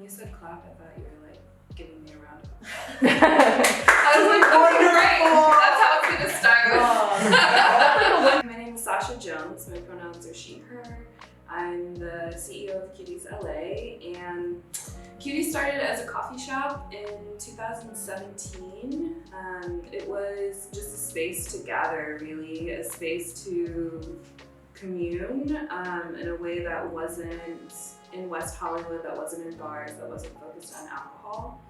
you said clap, I thought you were like giving me a round of applause. I was like, okay, great. That's how it's gonna start. My name is Sasha Jones. My pronouns are she, her. I'm the CEO of Cuties LA, and Cuties started as a coffee shop in 2017. It was just a space to gather, really, a space to commune in a way that wasn't in West Hollywood, that wasn't in bars, that wasn't focused on alcohol.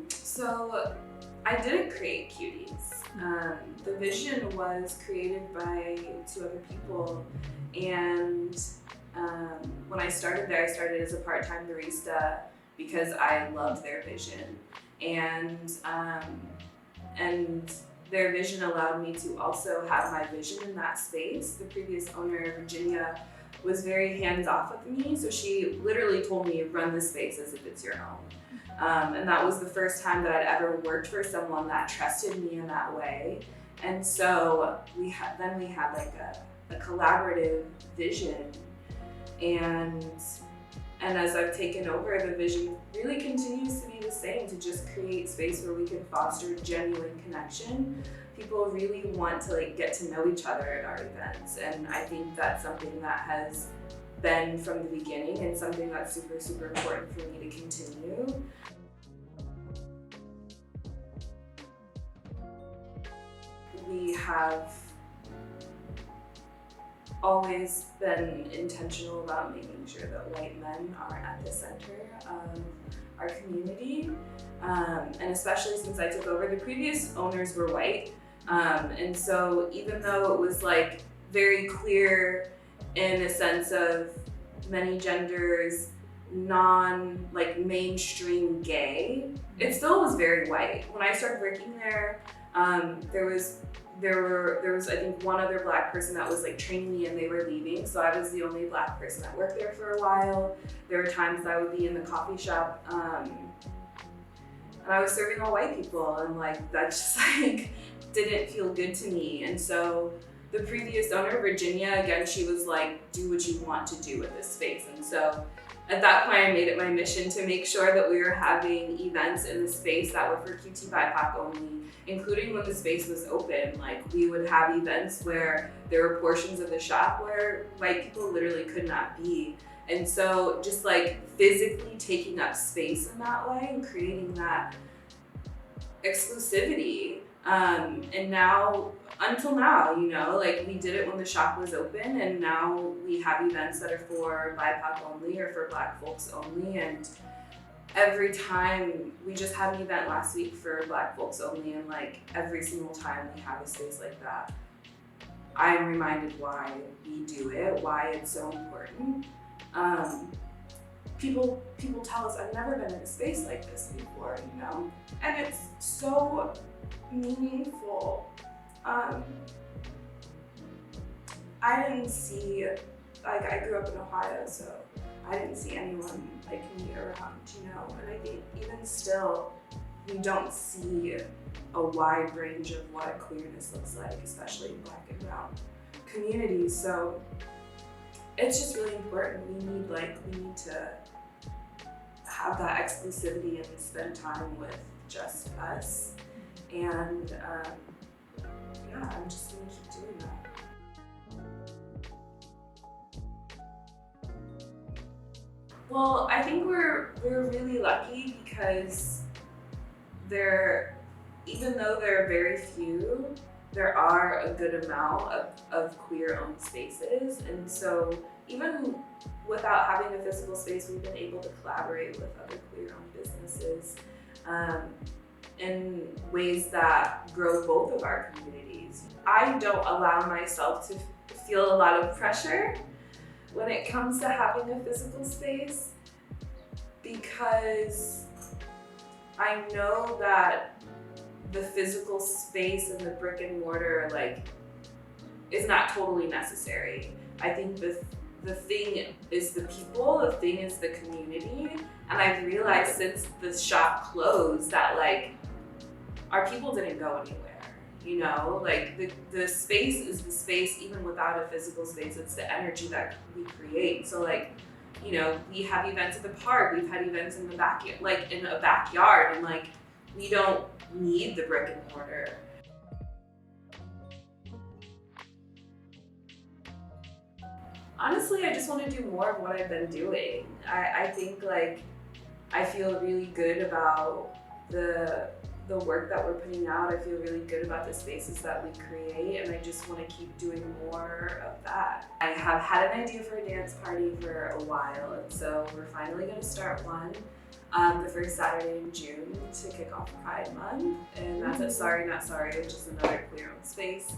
So I didn't create Cuties. The vision was created by two other people, and when I started there, I started as a part-time barista because I loved their vision, and their vision allowed me to also have my vision in that space. The previous owner, Virginia, was very hands-off with me, so she literally told me, run this space as if it's your own. And that was the first time that I'd ever worked for someone that trusted me in that way. And so we had like a collaborative vision. And as I've taken over, the vision really continues to be the same, to just create space where we can foster genuine connection. People really want to get to know each other at our events. And I think that's something that has been from the beginning and something that's super, super important for me to continue. We have always been intentional about making sure that white men are at the center of our community. And especially since I took over, the previous owners were white. And so even though it was very clear in a sense of many genders, mainstream gay, it still was very white. When I started working there, there was I think one other Black person that was training me, and they were leaving, so I was the only Black person that worked there for a while. There were times that I would be in the coffee shop and I was serving all white people, and that just didn't feel good to me. And so the previous owner, Virginia, again, she was do what you want to do with this space. And so at that point, I made it my mission to make sure that we were having events in the space that were for QT BIPOC only, including when the space was open. We would have events where there were portions of the shop where white people literally could not be. And so just physically taking up space in that way and creating that exclusivity. And now, until now, we did it when the shop was open, and now we have events that are for BIPOC only or for Black folks only. And every time, we just had an event last week for Black folks only, and every single time we have a space like that, I'm reminded why we do it, why it's so important. People tell us, I've never been in a space like this before, and it's so meaningful. I didn't see, I grew up in Ohio, so I didn't see anyone like me around, and I think even still, we don't see a wide range of what queerness looks like, especially in Black and brown communities. So it's just really important. We need to have that exclusivity and spend time with just us. And I'm just gonna keep doing that. Well, I think we're really lucky because even though there are very few, there are a good amount of queer-owned spaces. And so even without having a physical space, we've been able to collaborate with other queer-owned businesses in ways that grow both of our communities. I don't allow myself to feel a lot of pressure when it comes to having a physical space, because I know that the physical space and the brick and mortar is not totally necessary. I think the thing is the people, the thing is the community, and I've realized since the shop closed that our people didn't go anywhere. you know? Like the space is the space even without a physical space. It's the energy that we create. So like, you know, we have events at the park, we've had events in the backyard, like in a backyard, and like we don't need the brick and mortar. Honestly, I just want to do more of what I've been doing. I think like I feel really good about the work that we're putting out. I feel really good about the spaces that we create, and I just want to keep doing more of that. I have had an idea for a dance party for a while, and so we're finally going to start one the first Saturday in June to kick off Pride Month, and that's at Sorry Not Sorry, which is another queer-owned space.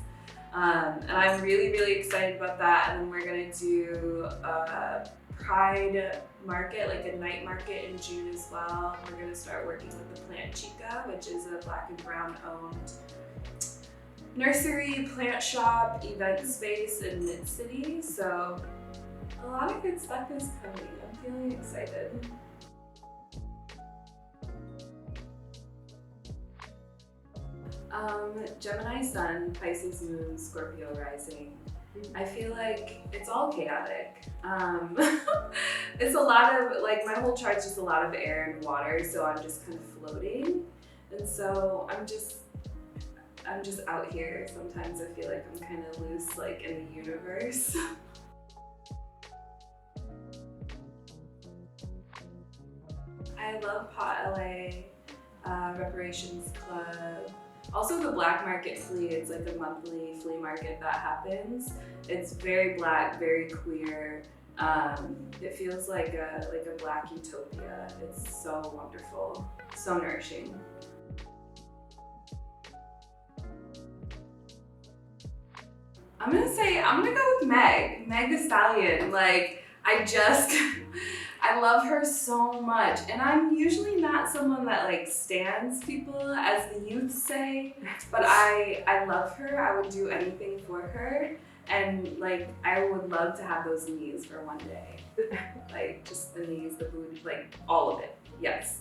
And I'm really, really excited about that. And then we're gonna do a Pride market, like a night market in June as well. We're gonna start working with the Plant Chica, which is a Black and Brown owned nursery, plant shop, event space in Mid-City. So a lot of good stuff is coming. I'm feeling excited. Gemini Sun, Pisces Moon, Scorpio Rising. I feel like it's all chaotic. It's a lot of, like, my whole chart's just a lot of air and water, so I'm just kind of floating. And so I'm just out here. Sometimes I feel like I'm kind of loose, like, in the universe. I love Pot LA, Reparations Club. Also the Black Market Flea, it's like a monthly flea market that happens. It's very Black, very queer. It feels like a Black utopia. It's so wonderful, so nourishing. I'm gonna go with Meg Thee Stallion. Like, I love her so much, and I'm usually not someone that like stands people, as the youth say, but I love her. I would do anything for her, and like I would love to have those knees for one day. Like just the knees, the booty, like all of it. Yes.